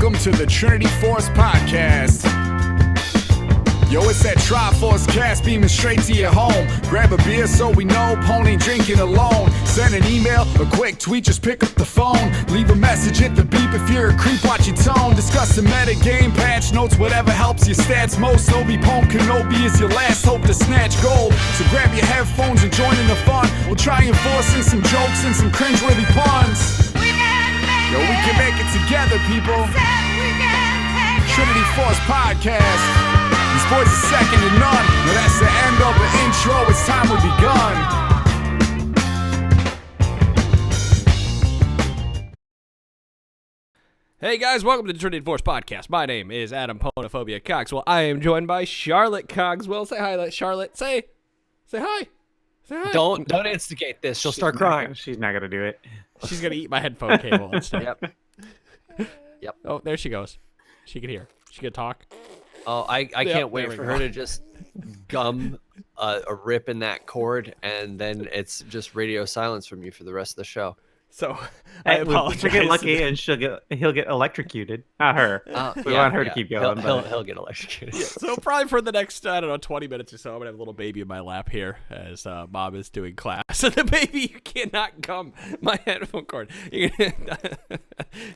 welcome to the Trinity Force Podcast. Yo, it's that Triforce cast beaming straight to your home. Grab a beer so we know Pone ain't drinking alone. Send an email, a quick tweet, just pick up the phone. Leave a message, hit the beep if you're a creep, watch your tone. Discuss the meta game, patch notes, whatever helps your stats most. Obi-Pone Kenobi is your last hope to snatch gold. So grab your headphones and join in the fun. We'll try and force in some jokes and some cringeworthy puns. Yo, we can make it together, people. Trinity Force Podcast. These boys are second to none. Now that's the end of the intro. It's time we begun. Hey guys, welcome to the Trinity Force Podcast. My name is Adam Ponophobia Cogswell. I am joined by Charlotte Cogswell. Say hi, Charlotte. Say hi. Say hi. Don't instigate this. She'll start crying. She's not gonna do it. She's gonna eat my headphone cable and stuff. Yep. Oh, there she goes. She can hear. She can talk. Oh, I can't wait for her to just gum a rip in that cord, and then it's just radio silence from you for the rest of the show. So I apologize. She'll get lucky, and he'll get electrocuted. Not her. We want her to keep going. He'll get electrocuted. Yeah, so probably for the next 20 minutes or so, I'm gonna have a little baby in my lap here as Mom is doing class, and the baby cannot gum my headphone cord. This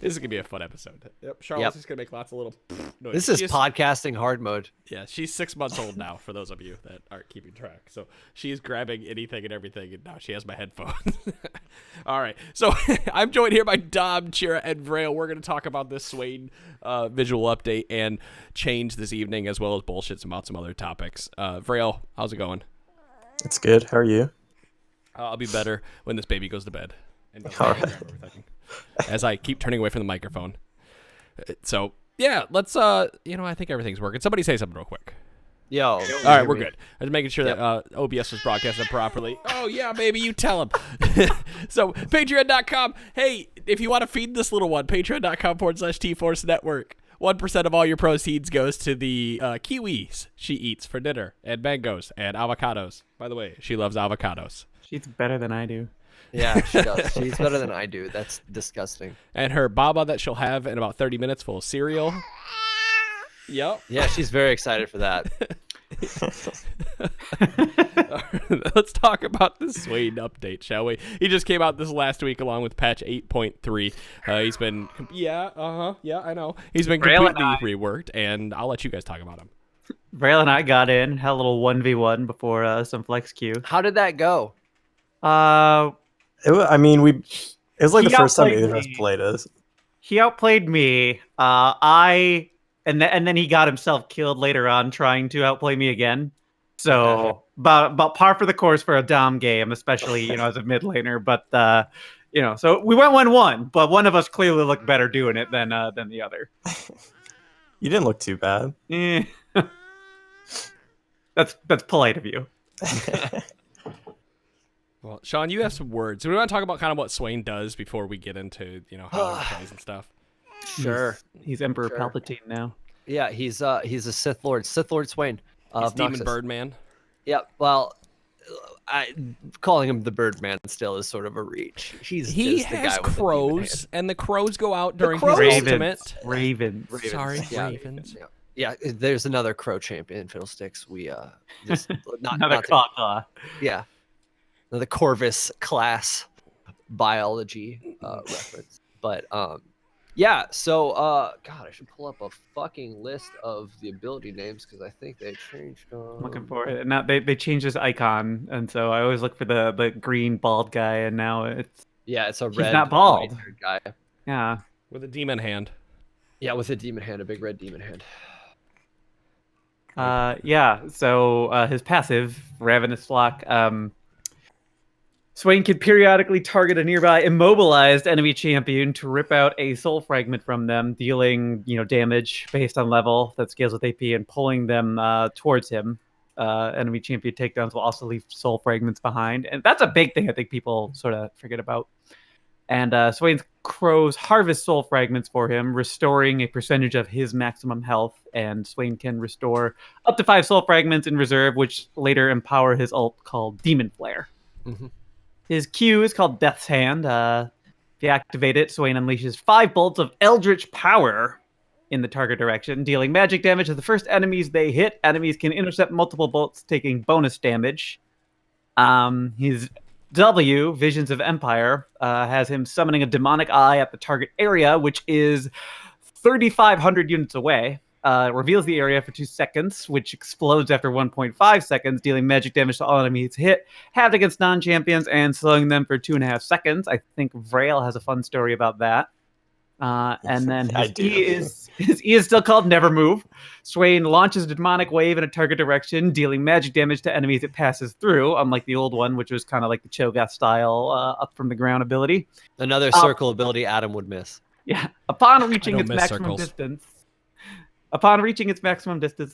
is gonna be a fun episode. Yep, Charlotte's just gonna make lots of little noise. This is podcasting hard mode. Yeah, she's 6 months old now. For those of you that aren't keeping track, so she's grabbing anything and everything, and now she has my headphones. All right, so I'm joined here by Dom, Chira, and Vrael. We're going to talk about this Swain visual update and change this evening, as well as bullshits about some other topics. Vrael, how's it going? It's good. How are you? I'll be better when this baby goes to bed. And All right. As I keep turning away from the microphone. So, yeah, let's, I think everything's working. Somebody say something real quick. Yo. All right, we're good. I was making sure that OBS was broadcasted properly. Oh, yeah, baby, you tell him. So, patreon.com. Hey, if you want to feed this little one, patreon.com/T-Force Network. 1% of all your proceeds goes to the kiwis she eats for dinner, and mangoes, and avocados. By the way, she loves avocados. She's better than I do. Yeah, she does. She's better than I do. That's disgusting. And her baba that she'll have in about 30 minutes full of cereal. Yep. Yeah, she's very excited for that. Let's talk about the Swain update, shall we? He just came out this last week along with patch 8.3. He's been, I know. He's been completely reworked, and I'll let you guys talk about him. Vrael and I got in, had a little 1v1 before some flex queue. How did that go? It was like the first time either of us played us. He outplayed me. And then he got himself killed later on trying to outplay me again. So about par for the course for a Dom game, especially as a mid laner. But so we went 1-1, but one of us clearly looked better doing it than the other. You didn't look too bad. That's polite of you. Well, Sean, you have some words. We want to talk about kind of what Swain does before we get into how he plays and stuff. Sure. He's Emperor Palpatine now. Yeah, he's a Sith Lord Swain. He's Demon Birdman. Yeah, well, calling him the Birdman still is sort of a reach. He has crows, and the crows go out during his ultimate. Ravens. Sorry, yeah. Ravens. Yeah, there's another crow champion, Fiddlesticks. We just another claw. Yeah, the Corvus class biology reference, but yeah, so, God, I should pull up a fucking list of the ability names because I think they changed. I'm looking for it. And now they changed his icon, and so I always look for the green bald guy, and now it's... Yeah, it's a red... He's not bald. Guy. Yeah. With a demon hand. Yeah, with a demon hand, a big red demon hand. Yeah, so his passive, Ravenous Flock, Swain can periodically target a nearby immobilized enemy champion to rip out a soul fragment from them, dealing damage based on level that scales with AP and pulling them towards him. Enemy champion takedowns will also leave soul fragments behind, and that's a big thing I think people sort of forget about. And Swain's crows harvest soul fragments for him, restoring a percentage of his maximum health, and Swain can restore up to 5 soul fragments in reserve, which later empower his ult called Demon Flare. Mm-hmm. His Q is called Death's Hand. If you activate it, Swain unleashes 5 bolts of Eldritch power in the target direction, dealing magic damage to the first enemies they hit. Enemies can intercept multiple bolts, taking bonus damage. His W, Visions of Empire, has him summoning a demonic eye at the target area, which is 3,500 units away. Reveals the area for 2 seconds, which explodes after 1.5 seconds, dealing magic damage to all enemies hit, halved against non-champions, and slowing them for 2.5 seconds. I think Vrael has a fun story about that. And then his E is still called Never Move. Swain launches a demonic wave in a target direction, dealing magic damage to enemies it passes through, unlike the old one, which was kind of like the Cho'Gath style up from the ground ability. Another circle ability Adam would miss. Yeah. Upon reaching its maximum distance,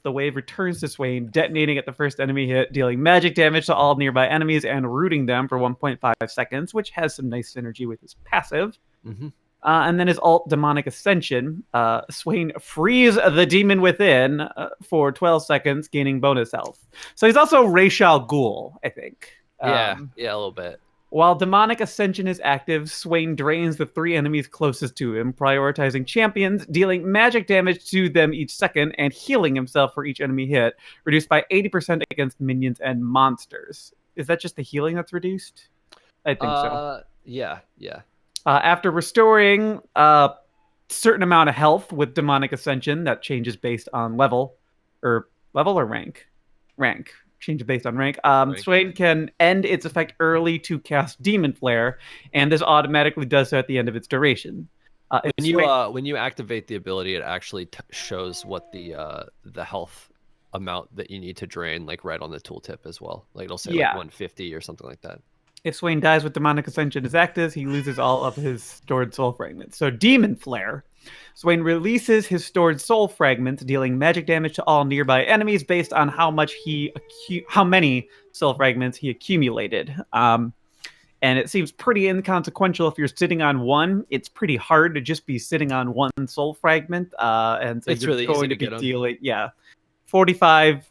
the wave returns to Swain, detonating at the first enemy hit, dealing magic damage to all nearby enemies and rooting them for 1.5 seconds, which has some nice synergy with his passive. Mm-hmm. And then his alt, Demonic Ascension. Swain frees the demon within for 12 seconds, gaining bonus health. So he's also Ra's al Ghul, I think. Yeah, a little bit. While Demonic Ascension is active, Swain drains the 3 enemies closest to him, prioritizing champions, dealing magic damage to them each second, and healing himself for each enemy hit, reduced by 80% against minions and monsters. Is that just the healing that's reduced? I think so. Yeah. After restoring a certain amount of health with Demonic Ascension, that changes based on level or rank. Changes based on rank. Swain can end its effect early to cast Demon Flare, and this automatically does so at the end of its duration. When you activate the ability, it actually shows what the health amount that you need to drain, like right on the tooltip as well. Like it'll say like 150 or something like that. If Swain dies with Demonic Ascension as active, he loses all of his stored soul fragments. So Demon Flare. Swain releases his stored soul fragments, dealing magic damage to all nearby enemies based on how many soul fragments he accumulated. And it seems pretty inconsequential if you're sitting on one. It's pretty hard to just be sitting on one soul fragment. And so it's you're really going easy to to be dealing, 45,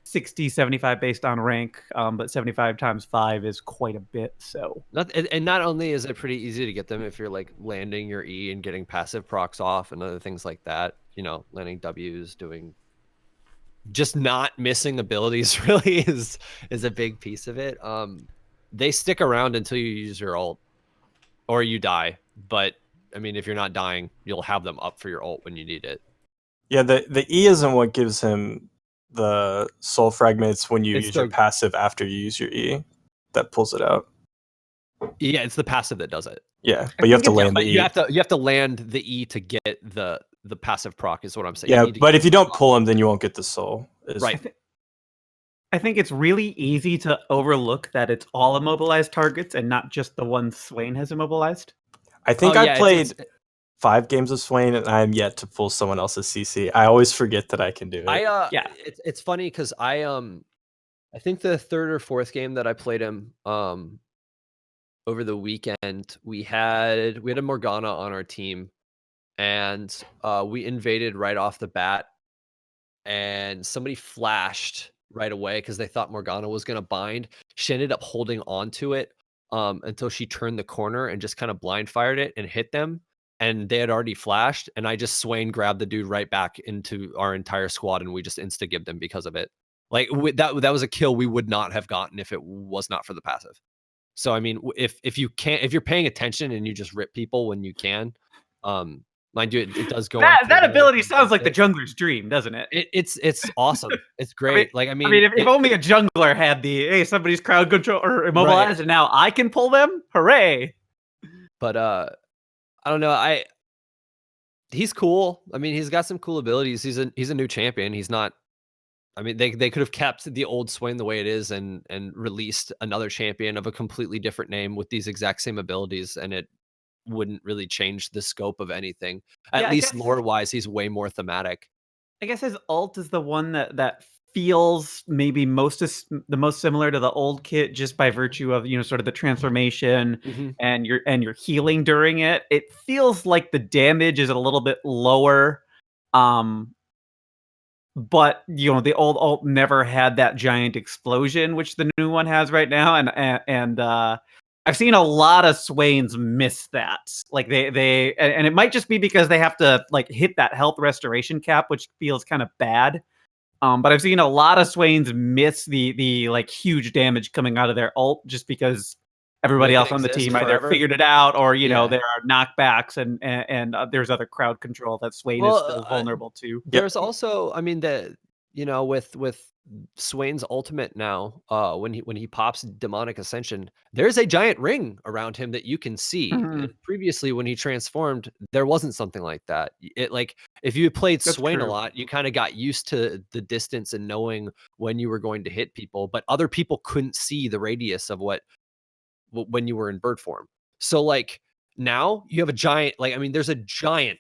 60, 75 based on rank, but 75 times 5 is quite a bit. So not only is it pretty easy to get them if you're like landing your E and getting passive procs off and other things like that, landing W's, doing just not missing abilities really is a big piece of it. They stick around until you use your ult or you die, but I mean if you're not dying, you'll have them up for your ult when you need it. Yeah, the E isn't what gives him the soul fragments when you use your passive after you use your E. That pulls it out. Yeah, it's the passive that does it. Yeah, but you have to land the E. You have to land the E to get the passive proc is what I'm saying. Yeah, but if you don't pull him, then you won't get the soul. Right. I think it's really easy to overlook that it's all immobilized targets and not just the ones Swain has immobilized. I think I played 5 games of Swain, and I'm yet to pull someone else's CC. I always forget that I can do it. It's funny because I think the 3rd or 4th game that I played him over the weekend, we had a Morgana on our team, and we invaded right off the bat, and somebody flashed right away because they thought Morgana was going to bind. She ended up holding on to it until she turned the corner and just kind of blind fired it and hit them. And they had already flashed, and I just Swain grabbed the dude right back into our entire squad, and we just insta-gibbed them because of it. Like that was a kill we would not have gotten if it was not for the passive. So I mean, if you're paying attention and you just rip people when you can, mind you, it does go. That ability sounds like the jungler's dream, doesn't it? It's awesome. It's great. I mean, if only a jungler had the somebody's crowd control or immobilized, and now I can pull them. Hooray! But I don't know. He's cool. I mean, he's got some cool abilities. He's a new champion. He's not. I mean, they could have kept the old Swain the way it is and released another champion of a completely different name with these exact same abilities, and it wouldn't really change the scope of anything. At least lore-wise, he's way more thematic. I guess his ult is the one that feels maybe the most similar to the old kit, just by virtue of sort of the transformation and your healing during it. It feels like the damage is a little bit lower, but the old ult never had that giant explosion, which the new one has right now, and I've seen a lot of Swains miss that. Like and it might just be because they have to like hit that health restoration cap, which feels kind of bad. But I've seen a lot of Swains miss the like huge damage coming out of their ult just because everybody else on the team either figured it out or there are knockbacks and there's other crowd control that Swain is still vulnerable to. There's also, I mean, with Swain's ultimate now, when he pops Demonic Ascension, there's a giant ring around him that you can see. And previously, when he transformed, there wasn't something like that. It like if you played Swain a lot, you kind of got used to the distance and knowing when you were going to hit people, but other people couldn't see the radius of when you were in bird form. So like now you have a giant, like, I mean, there's a giant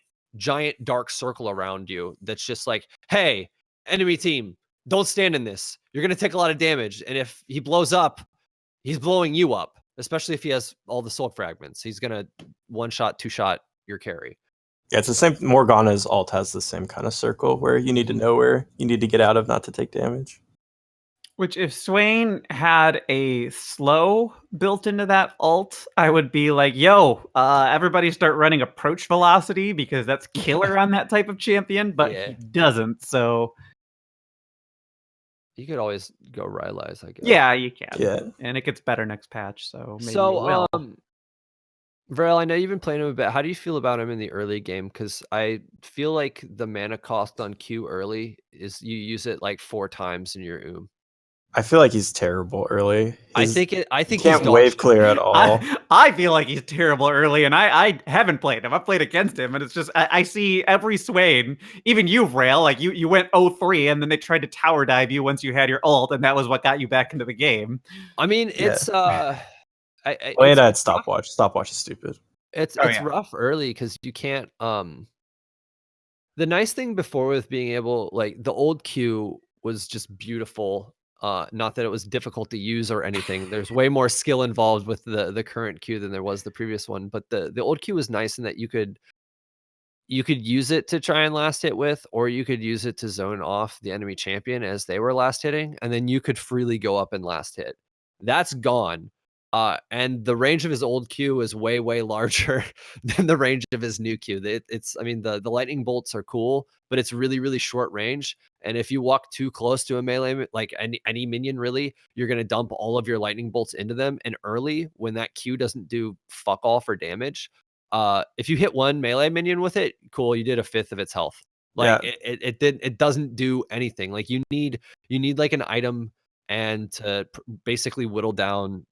dark circle around you that's just like, hey, enemy team, don't stand in this. You're going to take a lot of damage. And if he blows up, he's blowing you up, especially if he has all the soul fragments. He's going to one-shot, two-shot your carry. Yeah, it's the same. Morgana's ult has the same kind of circle where you need to know where you need to get out of not to take damage. Which if Swain had a slow built into that ult, I would be like, yo, everybody start running approach velocity because that's killer on that type of champion, but he doesn't, so... You could always go Rylai's, I guess. Yeah, you can. Yeah. And it gets better next patch, so maybe you will. Vrael, I know you've been playing him a bit. How do you feel about him in the early game? Because I feel like the mana cost on Q early is you use it like 4 times in your I feel like he's terrible early. I think he can't wave clear at all. I feel like he's terrible early, and I haven't played him. I've played against him, and it's just I see every Swain, even you, Vrael, like you went 0-3, and then they tried to tower dive you once you had your ult, and that was what got you back into the game. I mean, it's play it at stopwatch. Stopwatch is stupid. It's rough early because you can't. The nice thing before with being able, like, the old Q was just beautiful. Not that it was difficult to use or anything. There's way more skill involved with the current Q than there was the previous one. But the old Q was nice in that you could use it to try and last hit with, or you could use it to zone off the enemy champion as they were last hitting, and then you could freely go up and last hit. That's gone. And the range of his old Q is way, way larger than the range of his new Q. I mean, the lightning bolts are cool, but it's really, really short range. And if you walk too close to a melee, like any minion, really, you're going to dump all of your lightning bolts into them. And early, when that Q doesn't do fuck all for damage, if you hit one melee minion with it, cool, you did 1/5 of its health. Like it doesn't do anything. Like you need like an item and to basically whittle down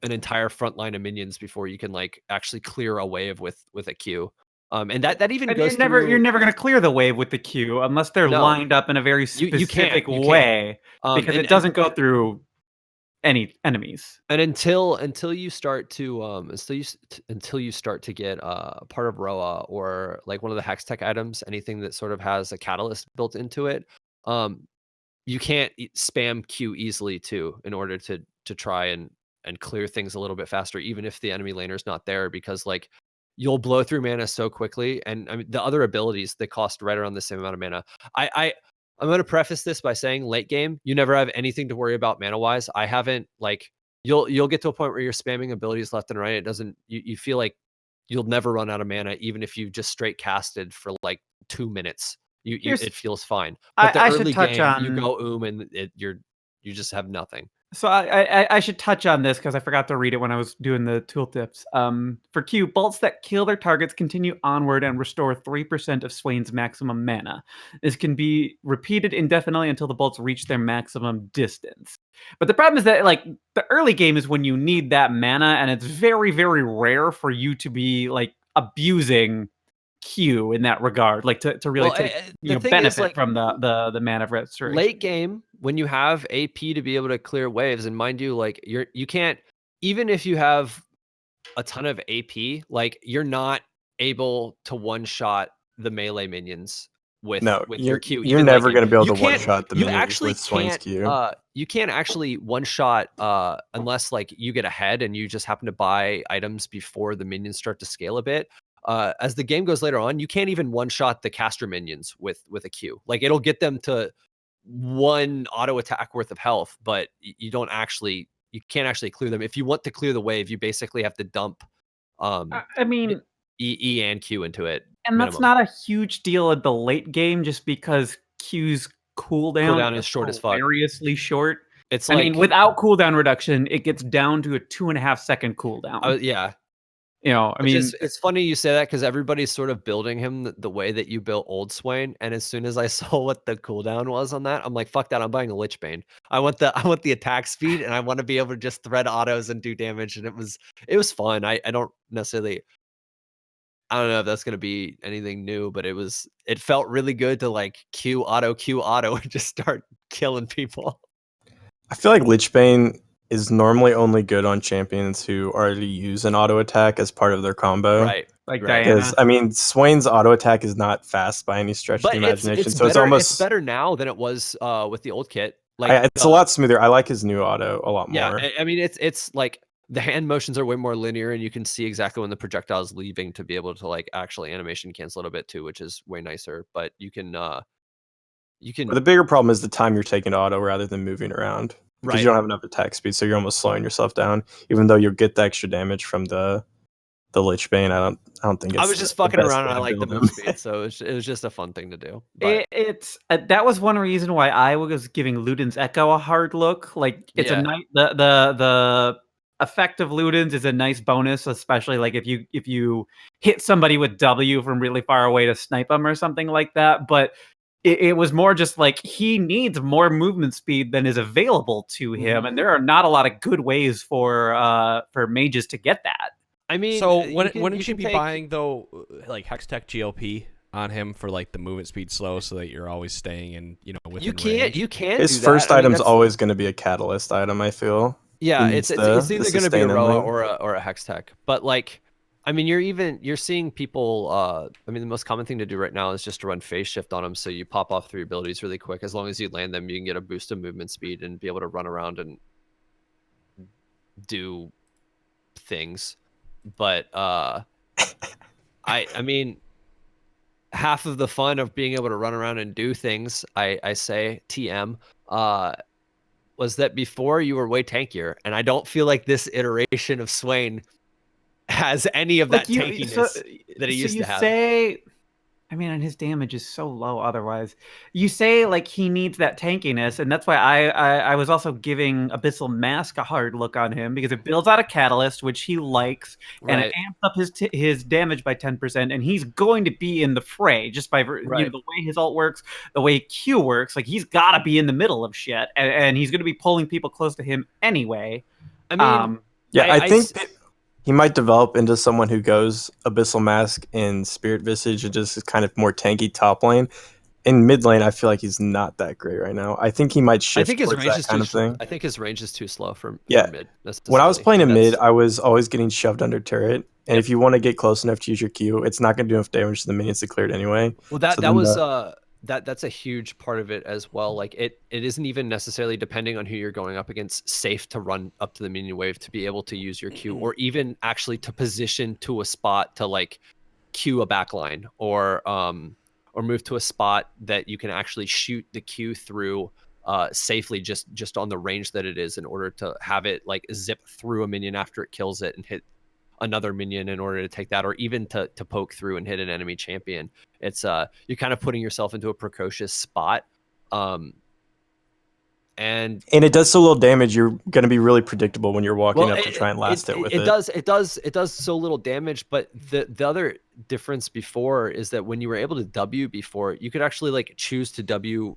an entire front line of minions before you can like actually clear a wave with a Q. And that even goes you're never going to clear the wave with the Q unless they're lined up in a very specific way, because it doesn't go through any enemies. And until you start to until you start to get part of Roa or like one of the hex tech items, anything that sort of has a catalyst built into it, you can't spam Q easily too in order to try and clear things a little bit faster, even if the enemy laner's not there, because like you'll blow through mana so quickly. And I mean, the other abilities, they cost right around the same amount of mana. I'm going to preface this by saying late game, you never have anything to worry about mana wise. I haven't, like, you'll get to a point where you're spamming abilities left and right. It doesn't, you feel like you'll never run out of mana, even if you just straight casted for like 2 minutes. It feels fine. But the early game, you go and you just have nothing. So I should touch on this because I forgot to read it when I was doing the tooltips. For Q, bolts that kill their targets continue onward and restore 3% of Swain's maximum mana. This can be repeated indefinitely until the bolts reach their maximum distance. But the problem is that like the early game is when you need that mana, and it's very, very rare for you to be like abusing Q in that regard, like to really benefit from the mana of restoration. Late game, when you have AP to be able to clear waves, and mind you, like you can't, even if you have a ton of AP, like you're not able to one shot the melee minions with your Q. You're never going to be able to one shot the minions with Swain's Q. You can't actually one shot unless like you get ahead and you just happen to buy items before the minions start to scale a bit. As the game goes later on, you can't even one-shot the caster minions with a Q. Like it'll get them to 1 auto attack worth of health, but you don't actually you can't actually clear them. If you want to clear the wave, you basically have to dump I mean, E and Q into it. And that's not a huge deal at the late game, just because Q's cooldown is short as fuck. Hilariously short. It's I mean, without cooldown reduction, it gets down to a 2.5 second cooldown. Yeah. You know, I mean, it's funny you say that because everybody's sort of building him the way that you built old Swain. And as soon as I saw what the cooldown was on that, I'm like, fuck that. I'm buying a Lich Bane. I want the attack speed, and I want to be able to just thread autos and do damage. And it was fun. I don't necessarily. I don't know if that's gonna be anything new, but it felt really good to like Q auto, and just start killing people. I feel like Lich Bane is normally only good on champions who already use an auto attack as part of their combo. Right. Like right. Diana. Because I mean, Swain's auto attack is not fast by any stretch of the imagination. So it's better now than it was with the old kit. Like it's a lot smoother. I like his new auto a lot more. Yeah, I mean it's like the hand motions are way more linear, and you can see exactly when the projectile is leaving to be able to like actually animation cancel it a bit too, which is way nicer. But you can. But the bigger problem is the time you're taking to auto rather than moving around, because you don't have enough attack speed, so you're almost slowing yourself down. Even though you'll get the extra damage from the Lich Bane, I don't think. I was just fucking around, and I like the move speed, so it was just a fun thing to do. It's that was one reason why I was giving Luden's Echo a hard look. Like it's a nice the effect of Luden's is a nice bonus, especially like if you hit somebody with W from really far away to snipe them or something like that. But it was more just like he needs more movement speed than is available to him, and there are not a lot of good ways for mages to get that. I mean, so wouldn't you be buying though, like Hextech GLP on him for like the movement speed slow, so that you're always staying in within range? You can't. His first item's always going to be a catalyst item, I feel. Yeah, it's either going to be a Roa or a Hextech, but like. I mean, you're seeing people. I mean, the most common thing to do right now is just to run phase shift on them, so you pop off 3 abilities really quick. As long as you land them, you can get a boost of movement speed and be able to run around and do things. But I mean, half of the fun of being able to run around and do things, I say TM, was that before you were way tankier, and I don't feel like this iteration of Swain has any of that tankiness that he used to have. I mean, and his damage is so low otherwise. You say like he needs that tankiness, and that's why I was also giving Abyssal Mask a hard look on him, because it builds out a catalyst, which he likes, and it amps up his damage by 10%, and he's going to be in the fray just by the way his ult works, the way Q works. Like he's got to be in the middle of shit, and he's going to be pulling people close to him anyway. I mean, I think he might develop into someone who goes Abyssal Mask in Spirit Visage and just is kind of more tanky top lane. In mid lane, I feel like he's not that great right now. I think he might shift towards that kind of thing. I think his range is too slow for mid. When I was playing in mid, I was always getting shoved under turret. And if you want to get close enough to use your Q, it's not going to do enough damage to the minions to clear it anyway. Well, that's a huge part of it as well. Like it isn't even necessarily depending on who you're going up against safe to run up to the minion wave to be able to use your Q, or even actually to position to a spot to like Q a backline or move to a spot that you can actually shoot the Q through safely just on the range that it is, in order to have it like zip through a minion after it kills it and hit another minion in order to take that, or even to poke through and hit an enemy champion. It's you're kind of putting yourself into a precocious spot, and it does so little damage. You're going to be really predictable when you're walking up to try and last it with it. It does so little damage, but the other difference before is that when you were able to W before, you could actually like choose to W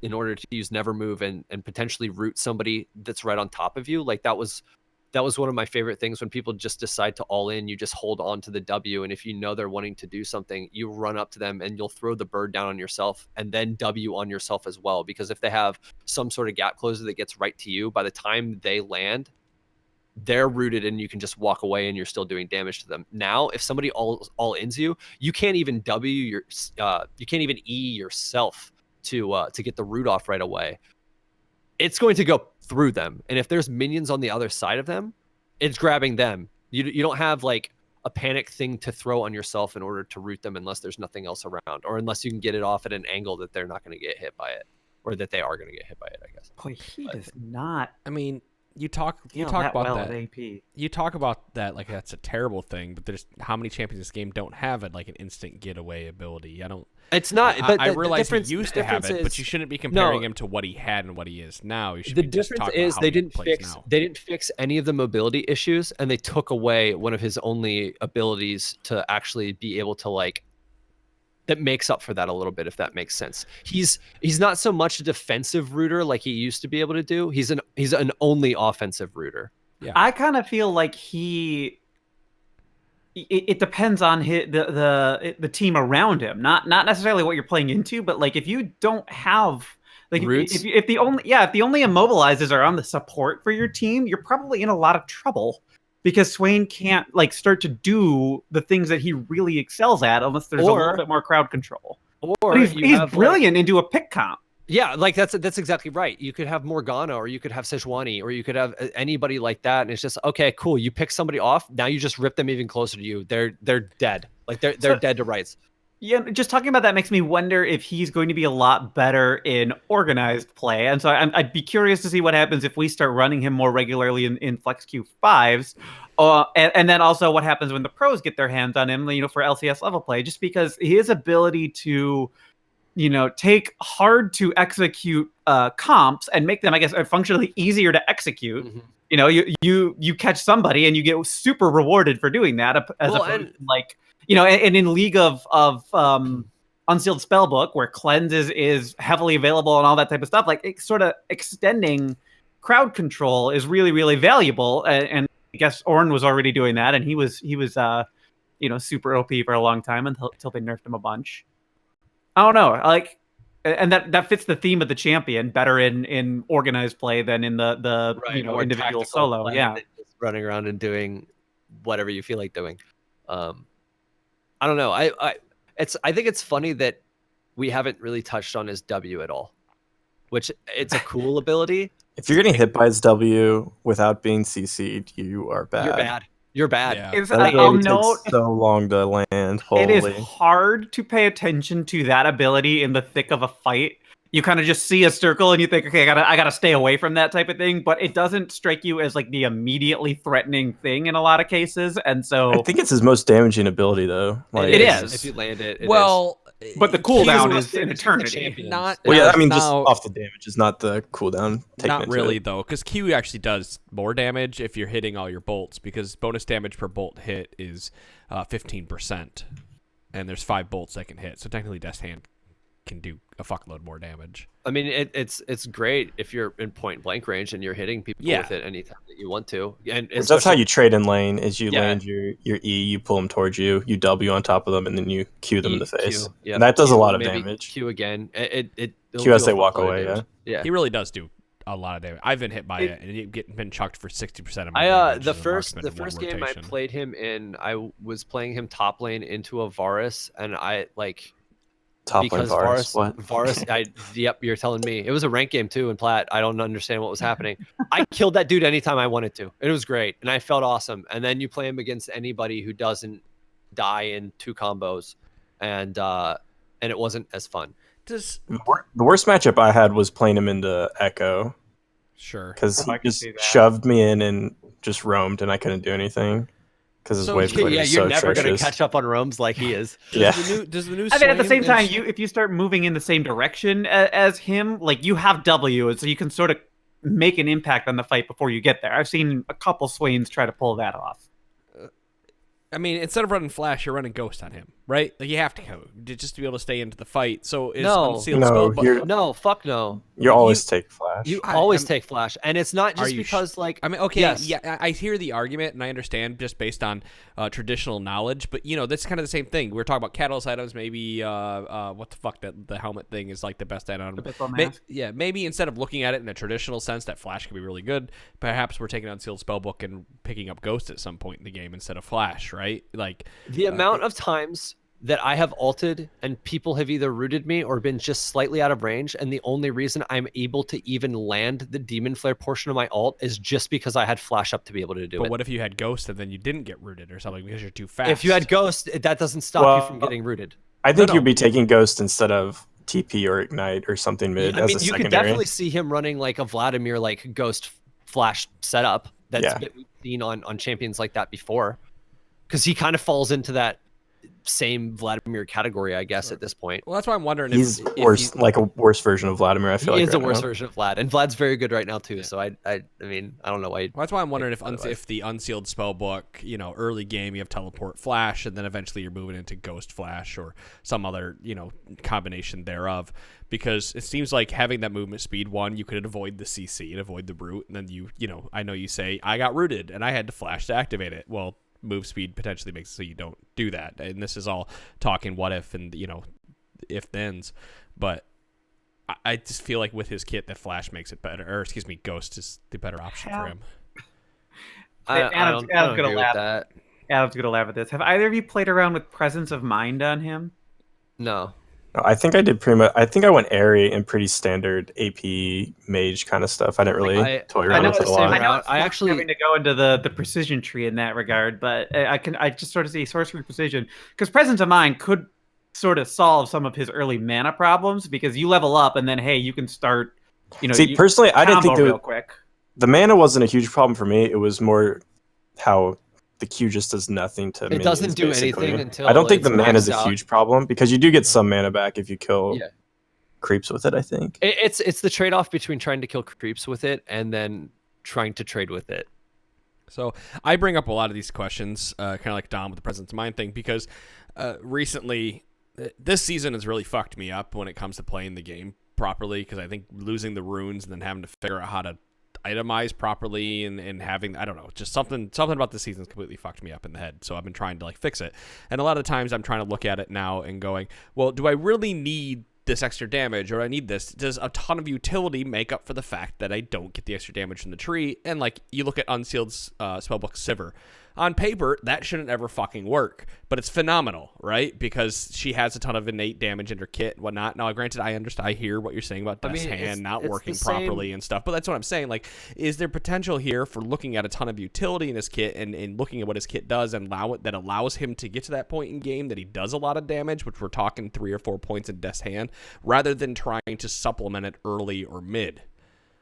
in order to use never move and potentially root somebody that's right on top of you. Like that was one of my favorite things, when people just decide to all in. You just hold on to the W, and if you know they're wanting to do something, you run up to them and you'll throw the bird down on yourself and then W on yourself as well. Because if they have some sort of gap closer that gets right to you, by the time they land, they're rooted and you can just walk away and you're still doing damage to them. Now, if somebody all ins you, you can't even you can't even E yourself to get the root off right away. It's going to go through them, and if there's minions on the other side of them, it's grabbing them. You don't have like a panic thing to throw on yourself in order to root them, unless there's nothing else around, or unless you can get it off at an angle that they're not going to get hit by it, or that they are going to get hit by it, I guess. Boy, he does not. I mean, You talk about that. AP. You talk about that like that's a terrible thing, but there's how many champions in this game don't have it like an instant getaway ability. I don't. It's not. But I realize he used to have it, but you shouldn't be comparing him to what he had and what he is now. You should. The difference is they didn't fix any of the mobility issues, and they took away one of his only abilities to actually be able to like. That makes up for that a little bit, if that makes sense. He's not so much a defensive rooter like he used to be able to do. He's an only offensive rooter. Yeah, I kind of feel like it depends on the team around him, not necessarily what you're playing into, but like if you don't have like if the only immobilizes are on the support for your team, you're probably in a lot of trouble. Because Swain can't like start to do the things that he really excels at unless there's a little bit more crowd control. Or he's brilliant into a pick comp. Yeah, like that's exactly right. You could have Morgana, or you could have Sejuani, or you could have anybody like that, and it's just okay, cool. You pick somebody off, now you just rip them even closer to you. They're dead. Like they're dead to rights. Yeah, just talking about that makes me wonder if he's going to be a lot better in organized play. And so I'd be curious to see what happens if we start running him more regularly in Flex Q5s. And then also what happens when the pros get their hands on him, for LCS level play, just because his ability to, take hard to execute comps and make them, I guess, functionally easier to execute. Mm-hmm. You catch somebody and you get super rewarded for doing that as opposed to like... and in League of Unsealed Spellbook, where Cleanse is heavily available and all that type of stuff, like it's sort of extending crowd control is really, really valuable. And I guess Ornn was already doing that, and he was super OP for a long time until they nerfed him a bunch. I don't know, and that fits the theme of the champion better in organized play than in the individual solo. Yeah, just running around and doing whatever you feel like doing. I don't know. I think it's funny that we haven't really touched on his W at all, which it's a cool ability. If you're getting hit by his W without being CC'd, you are bad. You're bad. Yeah. Takes so long to land. Holy. It is hard to pay attention to that ability in the thick of a fight. You kind of just see a circle and you think, okay, I gotta stay away from that type of thing. But it doesn't strike you as like the immediately threatening thing in a lot of cases. And so I think it's his most damaging ability, though. Like, it is. If you land it. But the cooldown is in eternity. Just off the damage is not the cooldown. Not really, though, because Q actually does more damage if you're hitting all your bolts, because bonus damage per bolt hit is 15%, and there's 5 bolts that can hit. So technically, Death's Hand can do a fuckload more damage. I mean, it's great if you're in point blank range and you're hitting people with it anytime that you want to. And that's how you trade in lane. Is you land your E, you pull them towards you, you W on top of them, and then you Q them in the face. And that does a lot of damage. Q again. Q as they walk away. Yeah. He really does do a lot of damage. I've been hit by it, and you've been chucked for 60% of my damage. The first game I played him in, I was playing him top lane into a Varus, and I like. Top lane Varus. What? Varus, yep, you're telling me. It was a rank game too in Plat. I don't understand what was happening. I killed that dude anytime I wanted to. It was great, and I felt awesome. And then you play him against anybody who doesn't die in 2 combos, and it wasn't as fun. The worst matchup I had was playing him into Echo. Sure. Because he just shoved me in and just roamed, and I couldn't do anything. Because his wave clear is so you're never going to catch up on roams like he is. Does the new I mean, at the same time, if you start moving in the same direction as him, like you have W, so you can sort of make an impact on the fight before you get there. I've seen a couple Swains try to pull that off. I mean, instead of running Flash, you're running Ghost on him, right? Like you have to go just to be able to stay into the fight. So is Unsealed Spellbook? No, fuck no. You always take Flash. You always take Flash, and it's not just because like. I mean, okay, yeah, I hear the argument, and I understand just based on traditional knowledge, but that's kind of the same thing. We're talking about catalyst items. Maybe what the fuck, that the helmet thing is like the best item. Maybe instead of looking at it in a traditional sense, that Flash could be really good. Perhaps we're taking Unsealed Spellbook and picking up Ghost at some point in the game instead of Flash, right? Like the amount of times that I have ulted and people have either rooted me or been just slightly out of range, and the only reason I'm able to even land the Demon Flare portion of my ult is just because I had Flash up to be able to do it. But what if you had Ghost and then you didn't get rooted or something because you're too fast? If you had Ghost, that doesn't stop you from getting rooted. I think you'd be taking Ghost instead of TP or Ignite or something mid. I mean, you could definitely see him running like a Vladimir like Ghost flash setup Yeah. we've seen on champions like that before, because he kind of falls into that same Vladimir category, I guess, at this point. Well, that's why I'm wondering He's if worse, like a worse version of Vladimir. I feel He like is a right worse now. version of Vlad, and Vlad's very good right now too. So I mean, I don't know why. Well, that's why I'm wondering if otherwise. if the unsealed spellbook, early game you have teleport flash, and then eventually you're moving into ghost flash or some other, combination thereof. Because it seems like having that movement speed, one, you could avoid the CC and avoid the brute, and then I know you say I got rooted and I had to flash to activate it. Well, move speed potentially makes it so you don't do that. And this is all talking what if and if thens, but I just feel like with his kit that flash makes it better, or excuse me, ghost is the better option for him. Adam's don't gonna agree with laugh. that. Adam's gonna laugh at this. Have either of you played around with Presence of Mind on him? No. No, I think I did pretty much. I think I went airy and pretty standard AP mage kind of stuff. I didn't really toy around with it a lot. I know. I actually having to go into the precision tree in that regard, but I just sort of see sorcery precision because Presence of Mind could sort of solve some of his early mana problems because you level up and then hey, you can start. See, personally, I didn't think real quick. The mana wasn't a huge problem for me. It was more how the Q just does nothing to minions, doesn't do basically. anything until I don't think the it's mana is maxed a out. huge problem because you do get some mana back if you kill creeps with it, I think. It's the trade-off between trying to kill creeps with it and then trying to trade with it. So I bring up a lot of these questions, kind of like Dom with the Presence of Mind thing, because recently, this season has really fucked me up when it comes to playing the game properly, because I think losing the runes and then having to figure out how to itemize properly and having, I don't know, just something about this season's completely fucked me up in the head. So I've been trying to fix it. And a lot of times I'm trying to look at it now and going, well, do I really need this extra damage, or I need this? Does a ton of utility make up for the fact that I don't get the extra damage from the tree? And you look at Unsealed Spellbook Sivir. On paper, that shouldn't ever fucking work, but it's phenomenal, right? Because she has a ton of innate damage in her kit and whatnot. Now, granted, I hear what you're saying about Death's Hand not working properly and stuff, but that's what I'm saying. Is there potential here for looking at a ton of utility in his kit and looking at what his kit does and that allows him to get to that point in game that he does a lot of damage, which we're talking 3 or 4 points in Death's Hand, rather than trying to supplement it early or mid?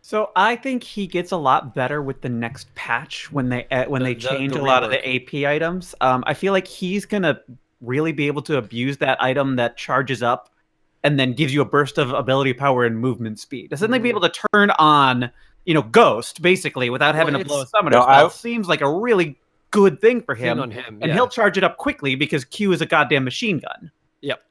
So I think he gets a lot better with the next patch when they change a lot of the AP items. I feel like he's gonna really be able to abuse that item that charges up and then gives you a burst of ability power and movement speed. To suddenly be able to turn on, Ghost basically without having to blow a summoner spell seems like a really good thing for him. And he'll charge it up quickly because Q is a goddamn machine gun. Yep.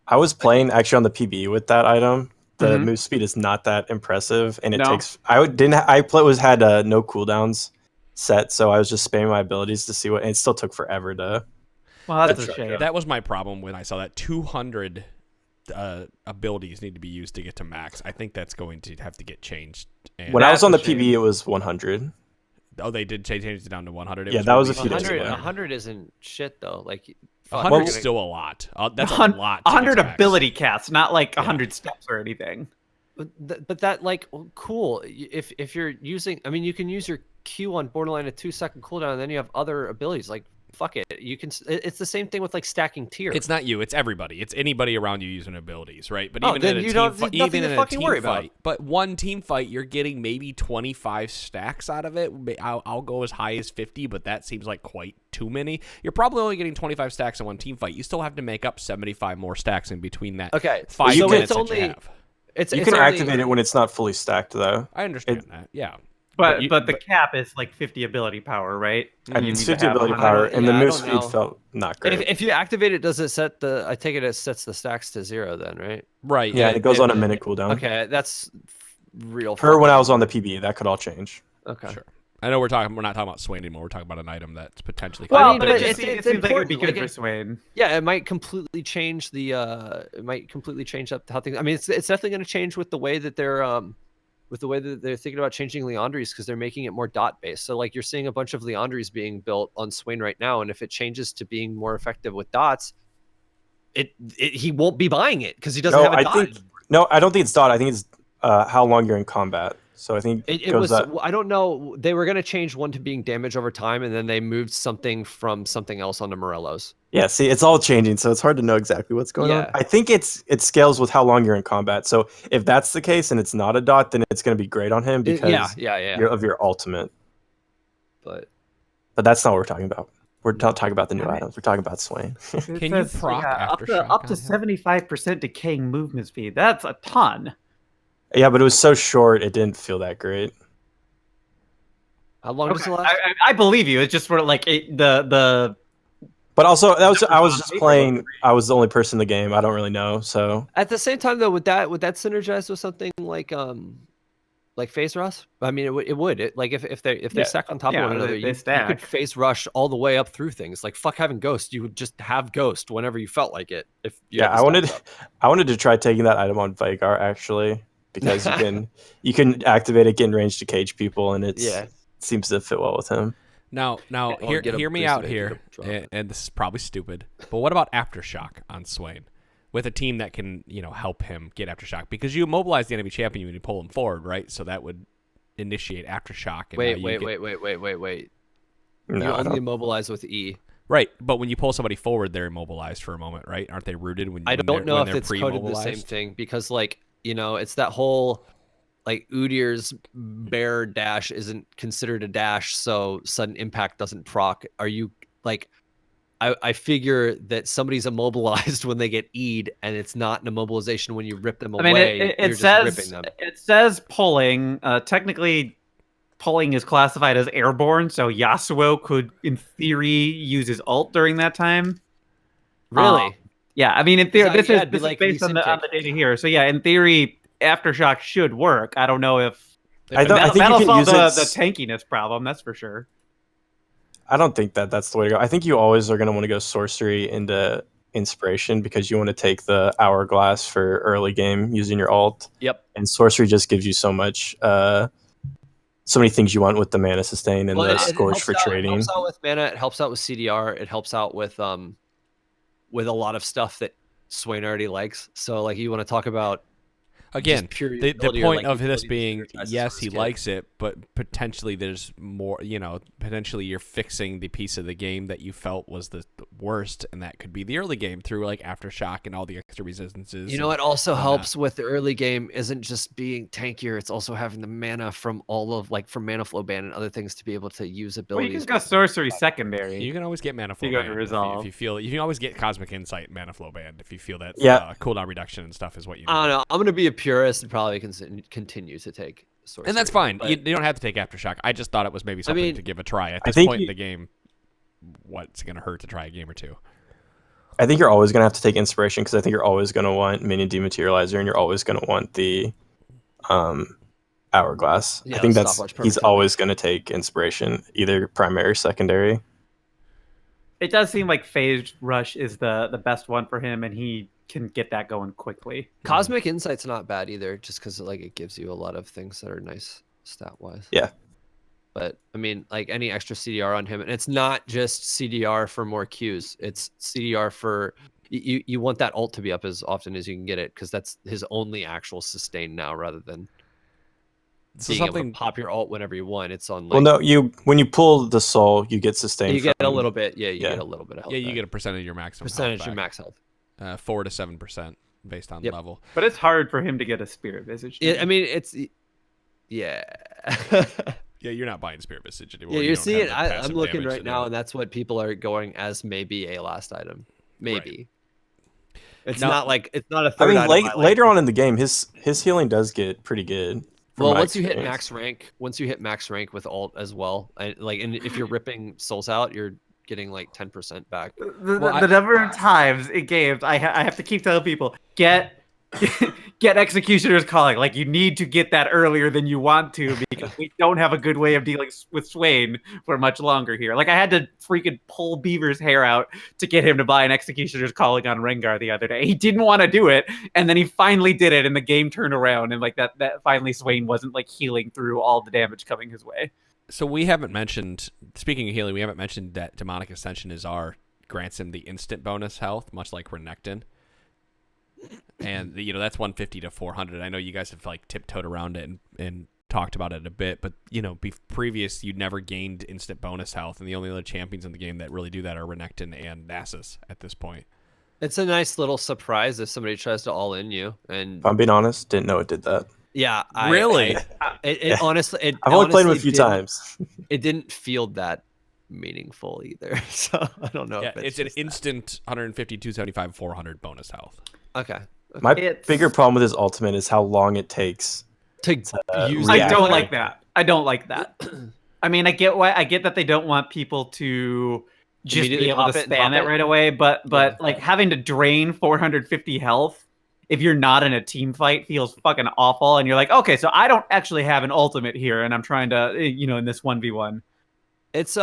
I was playing actually on the PB with that item. The move speed is not that impressive, and it takes. I had no cooldowns set, so I was just spamming my abilities to see what. And it still took forever to. Well, that's a shame. That was my problem when I saw that 200 abilities need to be used to get to max. I think that's going to have to get changed. And when I was on the PB, it was 100. Oh, they did change it down to 100. That was a few days ago. 100 isn't shit though. 100 is still a lot. That's a lot. 100 ability casts, not 100 steps or anything. But that cool. If you're using, I mean, you can use your Q on borderline a 2-second cooldown, and then you have other abilities. Fuck it. You can. It's the same thing with stacking tier. It's not you. It's everybody. It's anybody around you using abilities, right? But even in a team fight, even in a team fight, but one team fight, you're getting maybe 25 stacks out of it. I'll go as high as 50, but that seems like quite too many. You're probably only getting 25 stacks in one team fight. You still have to make up 75 more stacks in between that. Okay, 5 minutes that you have. You can activate it when it's not fully stacked, though. I understand that. Yeah. But the cap is 50 ability power, right? It's 50 ability power, and the move speed felt not great. If you activate it, does it set the? I take it sets the stacks to 0 then, right? Right. Yeah, it goes on a minute cooldown. Okay, that's real. When I was on the PB, that could all change. Okay. Sure. I know we're not talking about Swain anymore. We're talking about an item that's potentially. Well, but it seems like it would be good for Swain. Yeah, it might completely change the. It might completely change up how things. I mean, it's definitely going to change with the way that they're thinking about changing Leandries, because they're making it more dot based. So you're seeing a bunch of Leandries being built on Swain right now, and if it changes to being more effective with dots, he won't be buying it because he doesn't have a dot. I don't think it's dot. I think it's how long you're in combat. So I think it was. I don't know. They were going to change one to being damage over time, and then they moved something from something else onto Morello's. Yeah, see, it's all changing, so it's hard to know exactly what's going on. Yeah. I think it scales with how long you're in combat. So if that's the case and it's not a dot, then it's going to be great on him because yeah. of your ultimate. But But that's not what we're talking about. We're not talking about the new items. We're talking about Swain. Can you proc Aftershock up to on him? 75% decaying movement speed? That's a ton. Yeah, but it was so short, it didn't feel that great. how long does it last? I believe you. It's just sort of like the. But also, I was just playing. I was the only person in the game. I don't really know. So At the same time, though, would that synergize with something like phase rush? I mean, it would. Like if they stack on top of one another, you could phase rush all the way up through things. Like fuck having ghost, you would just have ghost whenever you felt like it. If you I wanted to try taking that item on Vigar actually because you can activate it, get in range to cage people, and it seems to fit well with him. Now, hear me out here, and this is probably stupid, but what about Aftershock on Swain? With a team that can, help him get Aftershock. Because you immobilize the enemy champion when you pull him forward, right? So that would initiate Aftershock. And wait. No, you only immobilize with E. Right, but when you pull somebody forward, they're immobilized for a moment, right? Aren't they rooted when I don't know if it's coded the pre-mobilized? same thing because, it's that whole, Udyr's bear dash isn't considered a dash, so sudden impact doesn't proc. Are you, I figure that somebody's immobilized when they get E'd, and it's not an immobilization when you rip them away. I mean, it says ripping them. It says pulling. Technically, pulling is classified as airborne, so Yasuo could, in theory, use his ult during that time. Really? Yeah. I mean, in theory, this is based on the data here. So yeah, in theory, Aftershock should work. I don't know if that'll solve the tankiness problem. That's for sure. I don't think that's the way to go. I think you always are going to want to go sorcery into inspiration because you want to take the hourglass for early game using your ult. Yep. And sorcery just gives you so much, so many things you want with the mana sustain and the scourge for trading. It helps out with mana. It helps out with CDR. It helps out with a lot of stuff that Swain already likes. So you want to talk about. Again, the point of this being, yes, he likes it, but potentially there's more, potentially you're fixing the piece of the game that you felt was the worst, and that could be the early game through Aftershock and all the extra resistances. What also helps with the early game isn't just being tankier, it's also having the mana from all of, from Mana Flow Ban and other things to be able to use abilities. Well, you can go sorcery secondary. You can always get Mana Flow Ban. If you feel, you can always get Cosmic Insight and Mana Flow Ban if you feel that cooldown reduction and stuff is what you need. I don't know. I'm going to be a purist and probably continue to take sorcery. And that's fine. You don't have to take Aftershock. I just thought it was maybe something to give a try. At this point in the game, what's going to hurt to try a game or two? I think you're always going to have to take inspiration because I think you're always going to want minion dematerializer and you're always going to want the hourglass. I think he's always going to take inspiration, either primary or secondary. It does seem like phase rush is the best one for him, and he can get that going quickly. Cosmic Insight's not bad either, just because it gives you a lot of things that are nice stat wise. Yeah. But I mean, any extra CDR on him, and it's not just CDR for more Qs. It's CDR for you want that ult to be up as often as you can get it, because that's his only actual sustain now, rather than being able to pop your ult whenever you want. It's on. Well, no, when you pull the soul, you get sustained. You get a little bit. Yeah, you get a little bit of health. Yeah, you get a percentage of your max. Your max health. 4 to 7% based on level. But it's hard for him to get a Spirit Visage. I mean, it's yeah. Yeah, you're not buying Spirit Visage anymore. Yeah, you're seeing. I'm looking right now, and that's what people are going as maybe a last item. Maybe. Right. It's not a third item. Later on in the game, his healing does get pretty good. Well, once you hit max rank with ult as well, and if you're ripping souls out, you're getting 10% back. The number of times in games I have to keep telling people get Executioner's Calling. You need to get that earlier than you want to, because we don't have a good way of dealing with Swain for much longer here. I had to freaking pull Beaver's hair out to get him to buy an Executioner's Calling on Rengar the other day. He didn't want to do it, and then he finally did it, and the game turned around, and that finally Swain wasn't healing through all the damage coming his way. So we haven't mentioned, speaking of healing, we haven't mentioned that Demonic Ascension grants him the instant bonus health, much like Renekton. And, that's 150 to 400. I know you guys have, tiptoed around it and talked about it a bit, but previous you'd never gained instant bonus health, and the only other champions in the game that really do that are Renekton and Nasus at this point. It's a nice little surprise if somebody tries to all in you. And If I'm being honest, didn't know it did that. yeah, Really? Honestly, I've only played him a few times. It didn't feel that meaningful either, so I don't know. Yeah, if it's an instant 150, 275, 400 bonus health. Okay. My bigger problem with his ultimate is how long it takes To use. I don't like that. I don't like that. I mean, I get that they don't want people to just be able to spam it right away, but like having to drain 450 health if you're not in a team fight feels fucking awful, and you're like, okay, so I don't actually have an ultimate here, and I'm trying to, in this 1v1. It's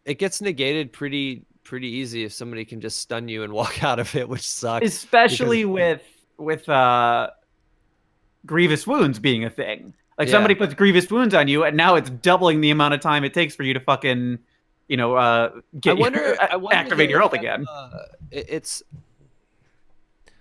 it gets negated pretty easy if somebody can just stun you and walk out of it, which sucks. Especially with grievous wounds being a thing. Like somebody puts grievous wounds on you, and now it's doubling the amount of time it takes for you to fucking, activate your ult again. It's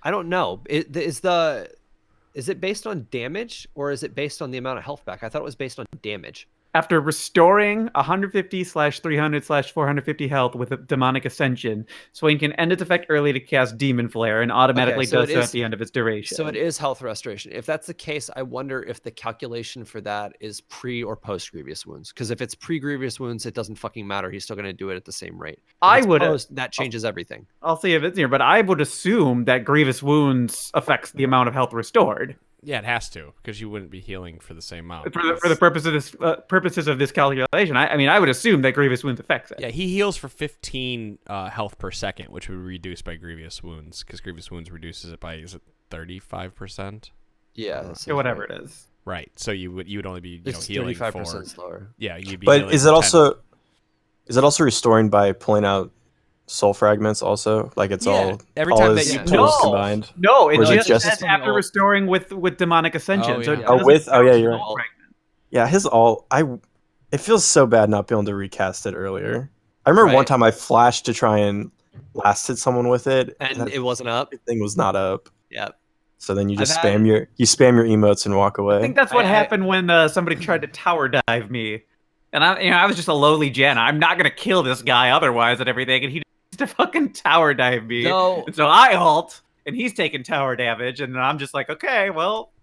I don't know. Is it based on damage or is it based on the amount of health back? I thought it was based on damage. After restoring 150/300/450 health with a demonic ascension, Swain can end its effect early to cast Demon Flare and automatically does so at the end of its duration. So it is health restoration. If that's the case, I wonder if the calculation for that is pre or post Grievous Wounds. Because if it's pre Grievous Wounds, it doesn't fucking matter. He's still going to do it at the same rate. That changes everything. I'll see if it's here, but I would assume that Grievous Wounds affects the amount of health restored. Yeah, it has to, because you wouldn't be healing for the same amount. For the purposes of this calculation, I would assume that Grievous Wounds affects it. Yeah, he heals for 15 health per second, which would reduce by Grievous Wounds, because Grievous Wounds reduces it by, is it 35%? Yeah, whatever it is. Right, so you would only be healing 35% slower. Yeah, you'd be. But is it also restoring by pulling out soul fragments also? Like it's all every time his that you tools combined? No, Or is it just just after restoring with demonic ascension. Oh, you're right. Yeah, his ult, it feels so bad not being able to recast it earlier. I remember one time I flashed to try and last hit someone with it, and it wasn't up. The thing was not up. Yep. So then you just spam your emotes and walk away. I think that's what happened when somebody tried to tower dive me, and I was just a lowly Jen. I'm not gonna kill this guy otherwise and everything, and he to fucking tower dive me. No. And so I ult, and he's taking tower damage, and I'm just like, okay, well.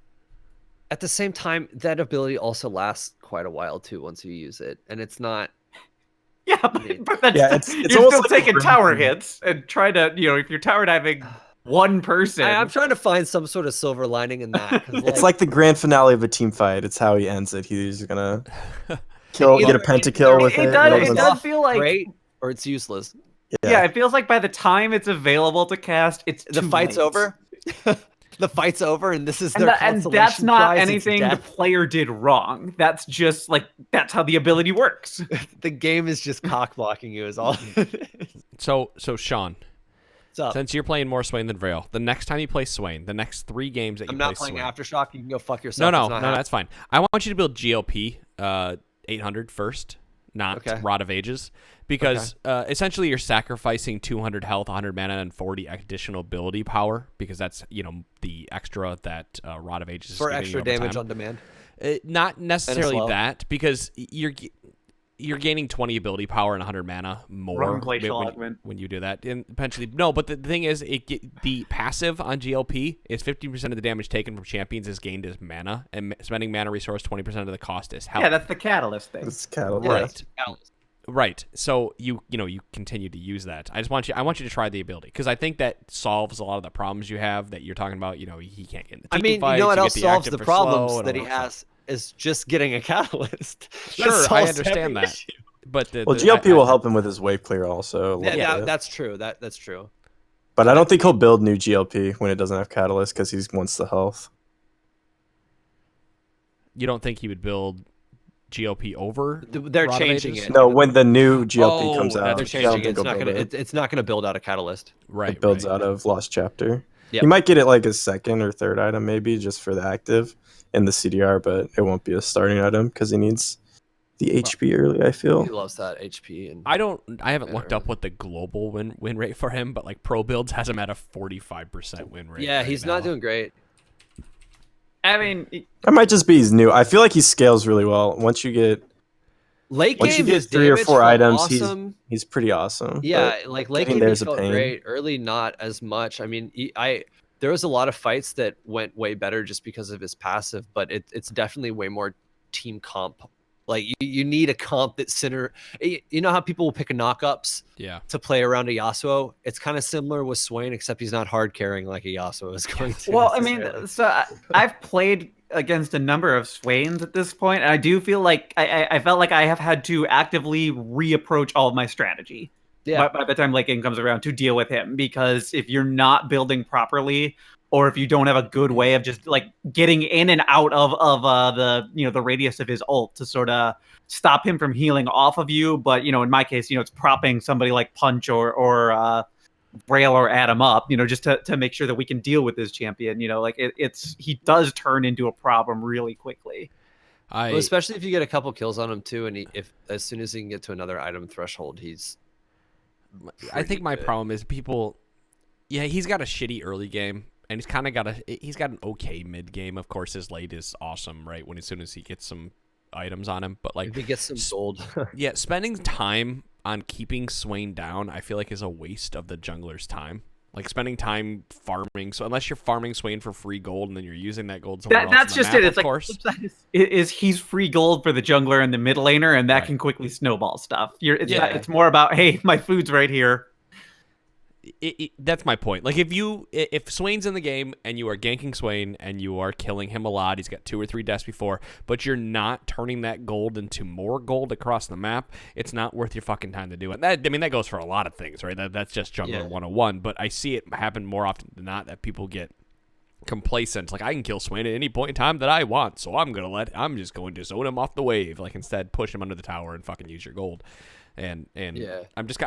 At the same time, that ability also lasts quite a while too once you use it, and it's not. Yeah, but that's it's you're almost still like taking tower hits and try to, if you're tower diving one person. I'm trying to find some sort of silver lining in that. It's like the grand finale of a team fight. It's how he ends it. He's gonna get a pentakill with it. It does feel like great, or it's useless. Yeah, it feels like by the time it's available to cast, the fight's over. The fight's over, and this is their and that's not anything the player did wrong. That's just that's how the ability works. The game is just cock blocking you, is all. So Sean, since you're playing more Swain than Vrael, the next time you play Swain, the next 3 games that you play Swain, I'm not playing Aftershock. You can go fuck yourself. No, that's fine. I want you to build GLP 800 first, not Rod of Ages. Because essentially you're sacrificing 200 health, 100 mana, and 40 additional ability power, because that's the extra that Rod of Ages is for giving extra you over damage time. On demand. Not necessarily that, because you're gaining 20 ability power and 100 mana more when you do that. And potentially but the thing is, the passive on GLP is 50% of the damage taken from champions is gained as mana, and spending mana resource 20% of the cost is health. Yeah, that's the catalyst thing. It's catalyst. Right. Right. So you continue to use that. I want you to try the ability, because I think that solves a lot of the problems you have that you're talking about. He can't get in the team fights, you know what else solves the problems slow, that he has is just getting a catalyst. Sure, I understand that. But GLP will help him with his wave clear also. That's true. That's true. But I don't think he'll build new GLP when it doesn't have catalyst, because he wants the health. You don't think he would build GLP over? They're changing it. No, when the new GLP comes out, they're changing it. It's not gonna build out a catalyst. Right. It builds out of Lost Chapter. Yep. You might get it like a second or third item, maybe just for the active in the CDR, but it won't be a starting item because he needs the HP early. I feel he loves that HP. And I haven't looked up what the global win rate for him, but Pro Builds has him at a 45% win rate. Yeah, he's not doing great. I mean, That might just be he's new. I feel like he scales really well. Once you get Late once you game, his get 3 or damage 4 felt items, awesome. he's pretty awesome. Yeah, but like late getting game he there's a felt pain. great. Early, not as much. I mean, there was a lot of fights that went way better just because of his passive, but it's definitely way more team comp. Like you need a comp that center. You know how people will pick a knockups to play around a Yasuo? It's kind of similar with Swain, except he's not hard carrying like a Yasuo is going to. Well, I mean, so I've played against a number of Swains at this point, and I do feel like I felt like I have had to actively reapproach all of my strategy. Yeah. By the time late game comes around to deal with him, because if you're not building properly, or if you don't have a good way of just like getting in and out of the the radius of his ult to sort of stop him from healing off of you, but in my case, it's propping somebody like Punch or Vrael or Adam up, just to make sure that we can deal with this champion. Like he does turn into a problem really quickly. Well, especially if you get a couple kills on him too, and if as soon as he can get to another item threshold, I think my good. problem is people. Yeah, he's got a shitty early game, and he's kind of he's got an okay mid game. Of course, his late is awesome, right? As soon as he gets some items on him, but like if he gets some gold. Yeah, spending time on keeping Swain down, I feel like is a waste of the jungler's time. Like spending time farming. So unless you're farming Swain for free gold and then you're using that gold somewhere else that's on the just map, it. It's of like course. is he's free gold for the jungler and the mid laner, and that can quickly snowball stuff. It's more about, hey, my food's right here. That's my point. Like if Swain's in the game and you are ganking Swain and you are killing him a lot, he's got 2 or 3 deaths before, but you're not turning that gold into more gold across the map, it's not worth your fucking time to do it. That goes for a lot of things, right? That's just jungler 101, but I see it happen more often than not that people get complacent. Like, I can kill Swain at any point in time that I want, so I'm just going to zone him off the wave. Like, instead push him under the tower and fucking use your gold. And I'm just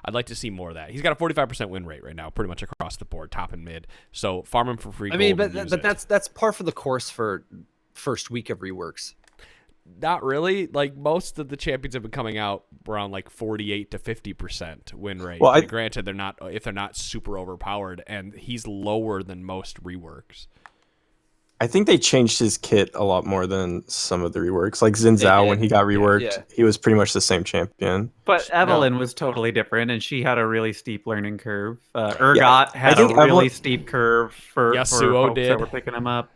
I'd like to see more of that. He's got a 45% win rate right now, pretty much across the board, top and mid. So farm him for free. I mean, but that's par for the course for first week of reworks. Not really. Like, most of the champions have been coming out around like 48 to 50% win rate. Well, granted, they're not super overpowered, and he's lower than most reworks. I think they changed his kit a lot more than some of the reworks. Like Xin Zhao, when he got reworked, he was pretty much the same champion. But Evelyn was totally different, and she had a really steep learning curve. Urgot had a really steep curve for folks that were picking him up.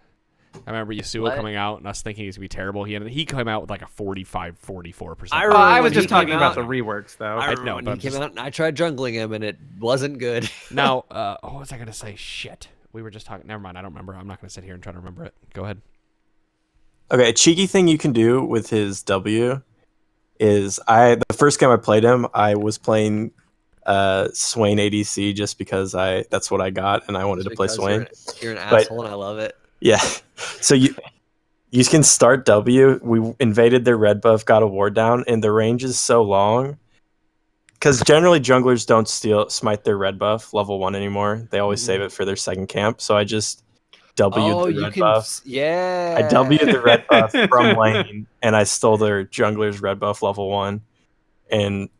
I remember Yasuo coming out and us thinking he's going to be terrible. He came out with like a 45-44%. I was just talking about the reworks, though. I know when he came out, and I tried jungling him, and it wasn't good. Now, what was I going to say? Shit. We were just talking. Never mind. I don't remember. I'm not going to sit here and try to remember it. Go ahead. Okay, a cheeky thing you can do with his W is the first game I played him, I was playing Swain ADC just because that's what I got and I wanted to play Swain. You're an asshole and I love it. Yeah. So you can start W. We invaded their red buff, got a ward down, and the range is so long. Because generally junglers don't smite their red buff level 1 anymore. They always save it for their second camp. So I just W'd the red buff. Yeah. I W'd the red buff from lane, and I stole their jungler's red buff level 1, and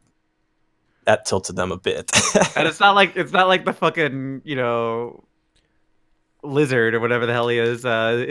that tilted them a bit. And it's not like the fucking lizard or whatever the hell he is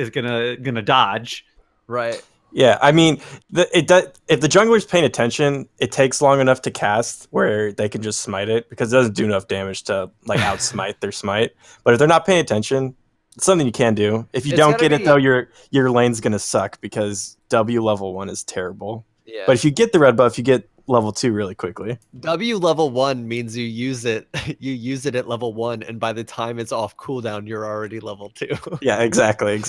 gonna dodge. Right. Yeah, I mean, if the jungler's paying attention, it takes long enough to cast where they can just smite it because it doesn't do enough damage to like outsmite their smite. But if they're not paying attention, it's something you can do. If you don't get it though, your lane's gonna suck because W level 1 is terrible. Yeah. But if you get the red buff, you get level 2 really quickly. W level 1 means you use it at level 1, and by the time it's off cooldown, you're already level 2. Yeah, exactly.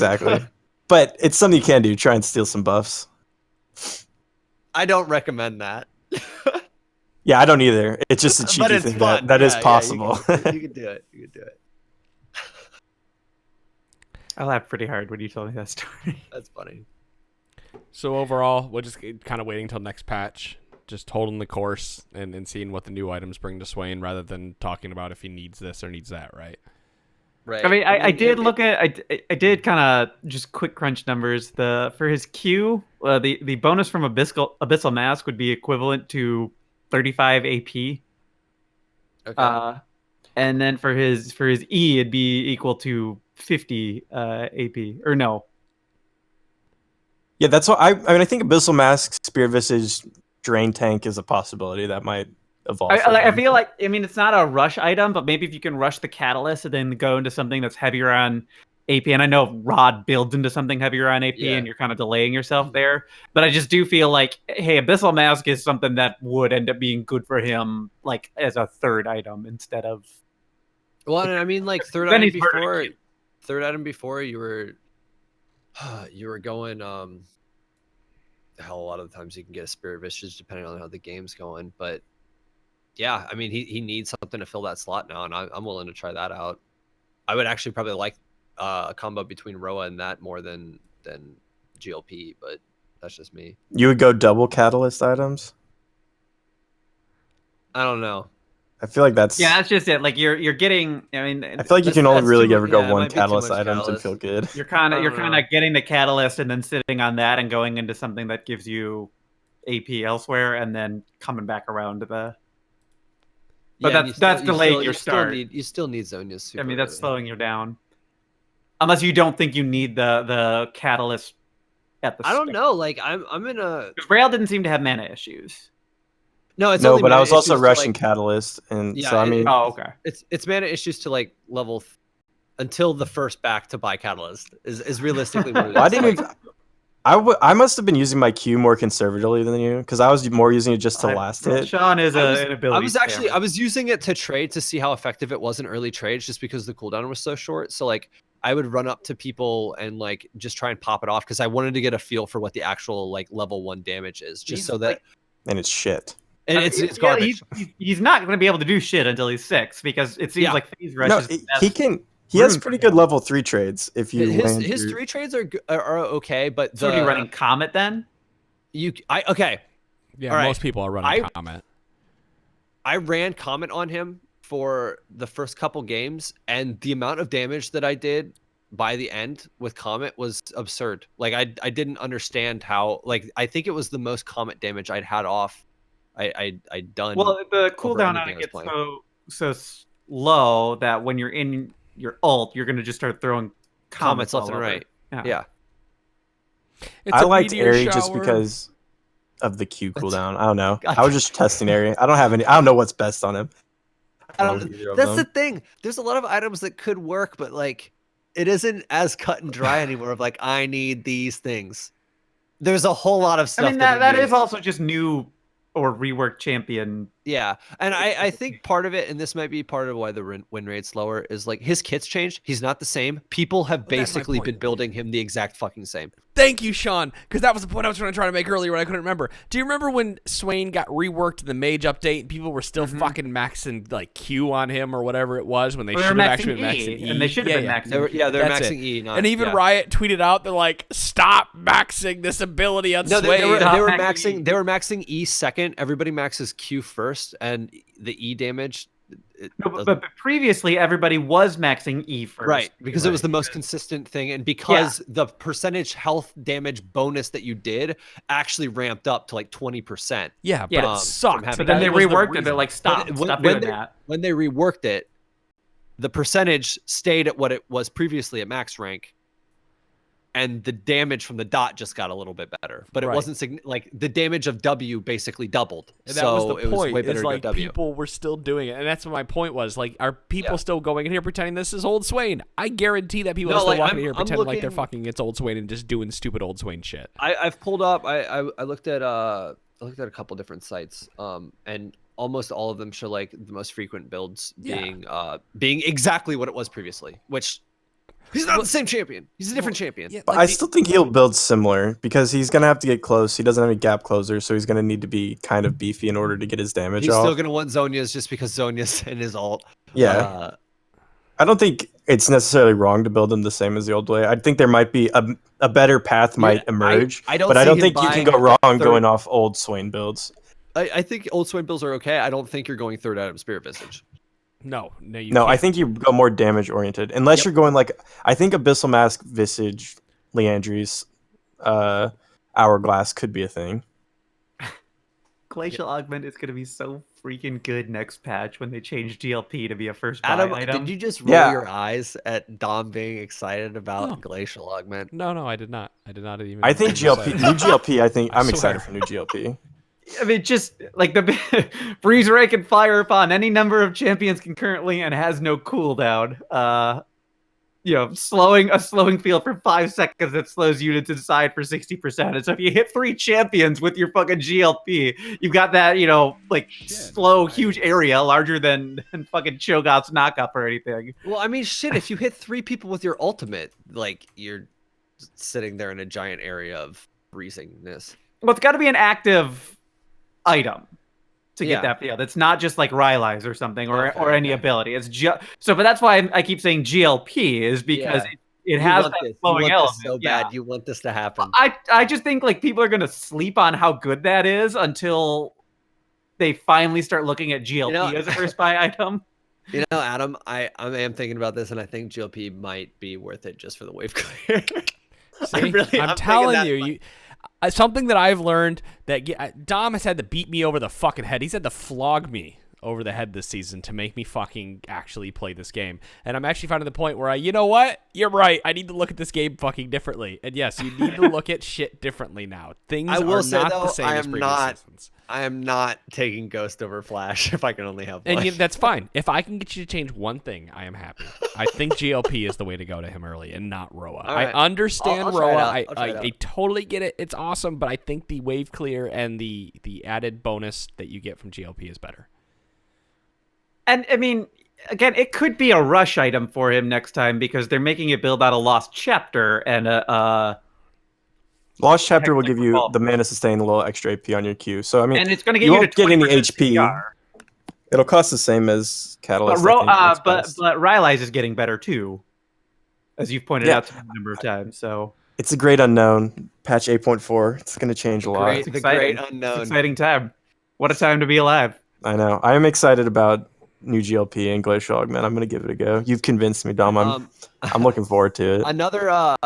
But it's something you can do. Try and steal some buffs. I don't recommend that. Yeah, I don't either. It's just a cheeky thing that is possible. You can do it. You can do it. I laughed pretty hard when you told me that story. That's funny. So overall, we're just kind of waiting till next patch, just holding the course and seeing what the new items bring to Swain rather than talking about if he needs this or needs that, right? Right. I mean, I did look at I did kind of just quick crunch numbers. For his Q, the bonus from Abyssal Mask would be equivalent to 35 AP. Okay. And then for his E, it'd be equal to 50 AP or no. Yeah, that's what I think Abyssal Mask, Spirit Visage, Drain Tank is a possibility that might evolve. I feel like, I mean, it's not a rush item, but maybe if you can rush the Catalyst and then go into something that's heavier on AP, and I know Rod builds into something heavier on AP, and you're kind of delaying yourself there. But I just do feel like, hey, Abyssal Mask is something that would end up being good for him, like as a third item instead of. Well, and I mean, like third item before you were going. Hell, a lot of the times you can get a Spirit Visage depending on how the game's going, but yeah, I mean, he needs something to fill that slot now, and I'm willing to try that out. I would actually probably like a combo between Roa and that more than GLP, but that's just me. You would go double Catalyst items? I don't know. I feel like that's that's just it. Like you're getting. I mean, I feel like you can only really ever go one Catalyst items items and feel good. You're kind of getting the Catalyst and then sitting on that and going into something that gives you AP elsewhere, and then coming back around to the. But that's delaying your start. You still need Zhonya's. I mean, that's slowing you down. Unless you don't think you need the Catalyst at the. I don't know. Like I'm in a. Vrael didn't seem to have mana issues. No, but I was also rushing Catalyst, and so I mean, okay. It's mana issues to like level until the first back to buy Catalyst is realistically what it is. I must have been using my Q more conservatively than you, because I was more using it just to last hit. Sean is an ability. I was using it to trade to see how effective it was in early trades, just because the cooldown was so short. So like I would run up to people and like just try and pop it off, because I wanted to get a feel for what the actual like level 1 damage is, just so that. And it's shit. And it's garbage. He's not going to be able to do shit until he's 6, because it seems like Phase Rush. No, he can. He has pretty good level 3 trades. If you his 3 trades are okay, but so are you running Comet then? Okay. Yeah, most people are running Comet. I ran Comet on him for the first couple games, and the amount of damage that I did by the end with Comet was absurd. Like I didn't understand how. Like I think it was the most Comet damage I'd had off. I'd done. Well, the cooldown on it gets so low that when you're in your ult, you're going to just start throwing comets left and right. Yeah. I liked Airy just because of the Q cooldown. I don't know. I was just testing Airy. I don't know what's best on him. That's the thing. There's a lot of items that could work, but like it isn't as cut and dry anymore of like, I need these things. There's a whole lot of stuff. I mean, that is also just new or reworked champion. Yeah. And I think part of it, and this might be part of why the win rate's lower, is like his kit's changed. He's not the same. People have basically been building him the exact fucking same. Thank you, Sean, because that was the point I was trying to make earlier when I couldn't remember. Do you remember when Swain got reworked in the Mage update and people were still fucking maxing like Q on him or whatever it was when they should have actually been maxing E? And they should have been maxing they're maxing E. And even Riot tweeted out, they're like, stop maxing this ability on Swain. They were maxing E second. Everybody maxes Q first, and the E damage. But previously everybody was maxing E first. Right, because it was the most consistent thing, and because the percentage health damage bonus that you did actually ramped up to like 20%. Yeah, but it sucked. But then they reworked it. They're like, stop doing that. When they reworked it, the percentage stayed at what it was previously at max rank, and the damage from the dot just got a little bit better. But it wasn't like the damage of W basically doubled. And that was the point. It was way better like to W. People were still doing it, and that's what my point was. Like, are people still going in here pretending this is old Swain? I guarantee that people are still walking in here pretending like they're fucking it's old Swain and just doing stupid old Swain shit. I've pulled up. I looked at a couple different sites, and almost all of them show like the most frequent builds being exactly what it was previously, which. He's not the same champion. He's a different champion. Yeah, but I still think he'll build similar, because he's going to have to get close. He doesn't have a gap closer, so he's going to need to be kind of beefy in order to get his damage off. He's still going to want Zhonya's just because Zhonya's in his ult. Yeah. I don't think it's necessarily wrong to build him the same as the old way. I think there might be a better path might emerge, but I don't think you can go wrong going off old Swain builds. I think old Swain builds are okay. I don't think you're going third item Spirit Visage. No, I think you go more damage oriented. Unless you're going like, I think Abyssal Mask, Visage, Leandry's, Hourglass could be a thing. Glacial Augment is going to be so freaking good next patch when they change GLP to be a first buy Adam, item. did you just roll your eyes at Dom being excited about Glacial Augment? No, I did not. I did not even. I think even GLP, say it. new GLP. I think I'm swear. excited for new GLP. I mean, just like the Breeze Ray can fire upon any number of champions concurrently and has no cooldown. Slowing field for 5 seconds that slows units inside for 60%. And so if you hit 3 champions with your fucking GLP, you've got that, slow, huge area larger than fucking Cho'Gath's knockup or anything. Well, I mean, shit, if you hit 3 people with your ultimate, like, you're sitting there in a giant area of freezingness. Well, it's got to be an active item to get that field. It's not just like Rylai's or something or any ability. It's just but that's why I keep saying GLP is because it has that flowing element. So bad. You want this to happen. I just think like people are gonna sleep on how good that is until they finally start looking at GLP as a first buy item. Adam, I am thinking about this, and I think GLP might be worth it just for the wave clear. See? I'm telling you. Something that I've learned that Dom has had to beat me over the fucking head. He's had to flog me over the head this season to make me fucking actually play this game. And I'm actually finding the point where you know what? You're right. I need to look at this game fucking differently. And yes, you need to look at shit differently now. Things are not the same as previous seasons. I am not taking Ghost over Flash if I can only have one. And that's fine. If I can get you to change one thing, I am happy. I think GLP is the way to go to him early and not Roa. Right. I understand I'll Roa. I totally get it. It's awesome, but I think the wave clear and the added bonus that you get from GLP is better. And I mean, again, it could be a rush item for him next time because they're making it build out a lost chapter and Lost Chapter will give you the mana sustain, a little extra AP on your Q. So I mean, and it's going to get you you won't to get any HP. CR. It'll cost the same as Catalyst. But Rylai's is getting better too, as you've pointed out a number of times. So it's a great unknown. Patch 8.4. It's going to change a lot. The great unknown. It's an exciting time. What a time to be alive. I know. I am excited about new GLP and Glacial Augment. I'm going to give it a go. You've convinced me, Dom. I'm looking forward to it. Another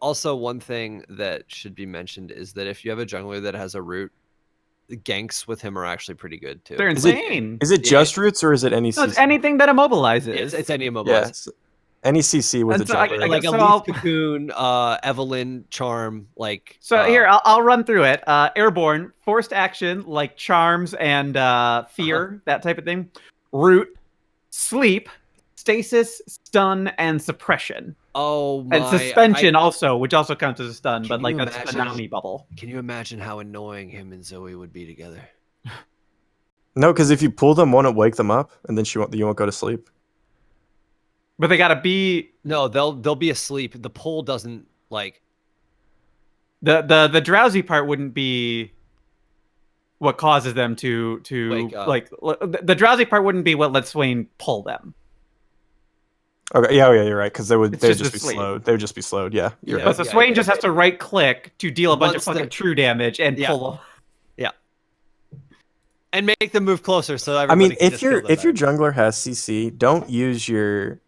also one thing that should be mentioned is that if you have a jungler that has a root, the ganks with him are actually pretty good too. They're insane. Is it just roots or is it any CC? No, it's anything that immobilizes. It's any immobilizer. Yes. Any CC with a jungler. Like a Leaf Cocoon, Evelyn, Charm, like... here, I'll run through it. Airborne, forced action, like Charms and Fear, that type of thing. Root, Sleep, Stasis, Stun, and Suppression. Oh my... And Suspension also, which also counts as a stun, but like that's a Nami bubble. Can you imagine how annoying him and Zoe would be together? No, because if you pull them, won't it wake them up? And then you won't go to sleep. But they gotta be... No, they'll be asleep. The pull doesn't, like... The drowsy part wouldn't be what causes them to like... The drowsy part wouldn't be what lets Swain pull them. Okay, yeah, you're right, because they would just be slowed. They would just be slowed, yeah. But so Swain just has to right click to deal a bunch of fucking true damage and pull them. Yeah. And make them move closer so everybody can if your jungler has CC, don't use your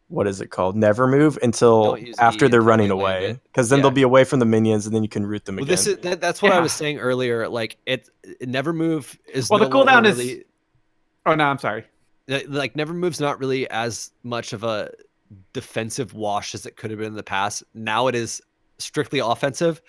what is it called? Never move until after they're running away, because then they'll be away from the minions, and then you can root them again. That's what I was saying earlier. Like it never move is the cooldown is. Oh no, I'm sorry. Like never move's not really as much of a defensive wash as it could have been in the past. Now it is strictly offensive,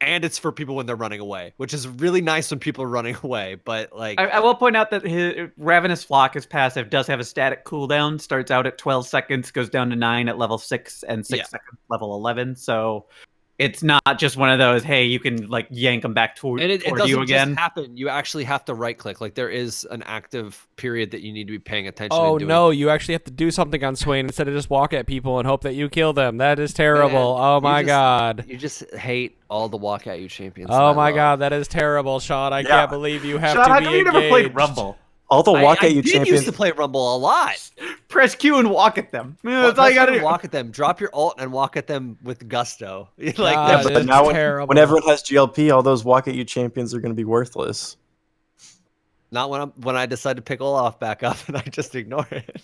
and it's for people when they're running away, which is really nice when people are running away. But like, I will point out that his Ravenous Flock, his passive, does have a static cooldown. Starts out at 12 seconds, goes down to 9 at level 6, and 6 seconds level 11. So it's not just one of those, hey, you can like yank them back toward you again. Just happen. You actually have to right click. Like there is an active period that you need to be paying attention. Oh no, you actually have to do something on Swain instead of just walk at people and hope that you kill them. That is terrible. Man, oh my god. You just hate all the walk at you champions. Oh my god, that is terrible, Sean. I can't believe you have Sean, to how be come you engaged. never played Rumble? All the walk at you champions. I used to play Rumble a lot. Press Q and walk at them. That's all you gotta do. Walk at them. Drop your ult and walk at them with gusto. But now when everyone has GLP, all those walk at you champions are going to be worthless. Not when I decide to pick Olaf back up and I just ignore it.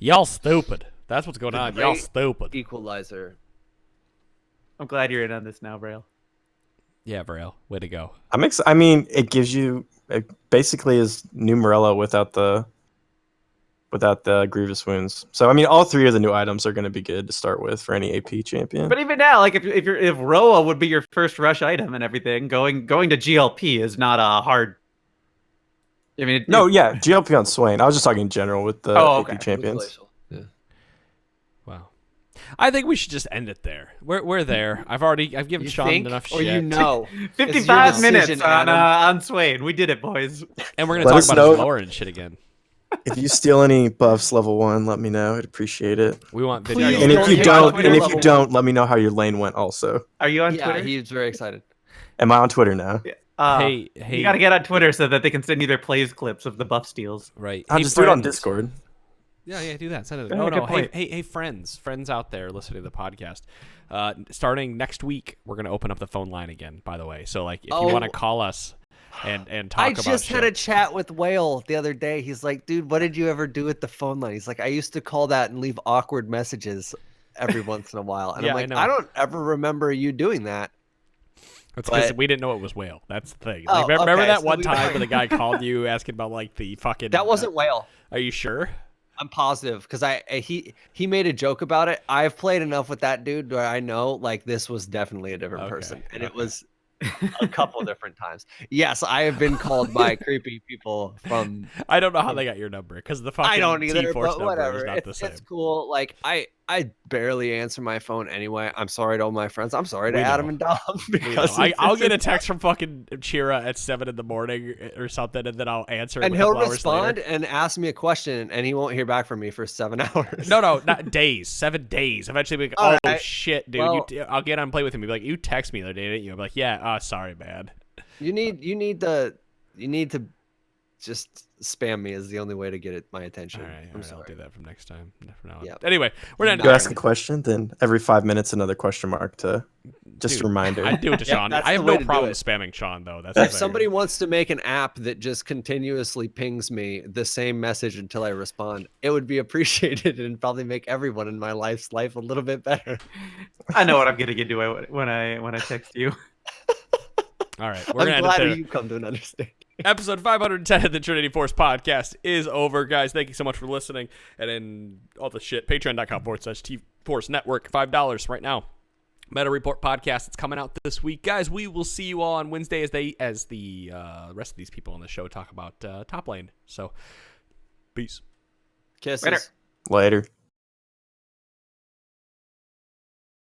Y'all stupid. That's what's going on. Y'all stupid. Equalizer. I'm glad you're in on this now, Vrael. Yeah, Vrael, way to go. I mean, it gives you basically is new Morello without the grievous wounds. So I mean, all 3 of the new items are going to be good to start with for any AP champion. But even now, like if Roa would be your first rush item and everything, going to GLP is not a hard. I mean, yeah, GLP on Swain. I was just talking in general with the AP champions. Yeah. Wow. I think we should just end it there. We're there. I've given Sean enough shit. Or you know. 55 minutes decision, on Swain. We did it, boys. And we're gonna talk about his lore and shit again. If you steal any buffs level 1, let me know. I'd appreciate it. We want video. Please And if you Twitter don't, let me know how your lane went also. Are you on Yeah, Twitter? he's very excited. Am I on Twitter now? Hey, you gotta get on Twitter so that they can send you their plays clips of the buff steals. right. I'll Hey, just do it on friends. Discord. Yeah, do that. Send it. Yeah, Oh good no, point. hey, friends out there listening to the podcast. Starting next week, we're gonna open up the phone line again. By the way, so like if you want to call us and talk I about just had a shit. chat with Whale the other day. He's like, dude, what did you ever do with the phone line? He's like, I used to call that and leave awkward messages every once in a while. And Yeah, I'm I like, know. I don't ever remember you doing that. That's because but- we didn't know it was Whale. That's the thing. Oh, Like, remember okay, that so one we- time when the guy called you asking about like the fucking. That wasn't Whale. Are you sure? I'm positive because he made a joke about it. I've played enough with that dude where I know like this was definitely a different Okay, person, and okay. it was a couple different times. Yes, I have been called by creepy people from. I don't know how they got your number because the fucking I don't either, T-Force but number whatever. is not the same. It's cool. Like I barely answer my phone anyway. I'm sorry to all my friends. I'm sorry to We Adam know. and Dom You know, because I'll get a text from fucking Chira at 7 a.m. or something, and then I'll answer it. and a he'll couple hours respond later. and ask me a question, and he won't hear back from me for 7 hours. No, not days. 7 days. Eventually, be like, All oh right. shit, dude. Well- I'll get on and play with him. Be like, you text me the other day, didn't you? I'm like, yeah. Sorry, man. You need to just spam me is the only way to get my attention. All right, I'm I'll sorry. do that from next time. From now on. Yep. Anyway, we're not. You ask a question, then every 5 minutes another question mark to just Dude, a reminder. I do it to Yeah, Sean. that's I have the way no to do problem it. spamming Sean though. That's the If thing. somebody wants to make an app that just continuously pings me the same message until I respond, it would be appreciated and probably make everyone in my life's life a little bit better. I know what I'm getting into when I text you. All right, we're gonna I'm end it glad there. you come to an understanding. Episode 510 of the Trinity Force podcast is over, guys. Thank you so much for listening. And then all the shit, patreon.com/T-Force Network, $5 right now. Meta Report podcast. It's coming out this week, guys. We will see you all on Wednesday as the rest of these people on the show talk about top lane. So, peace. Kisses. Later. Later.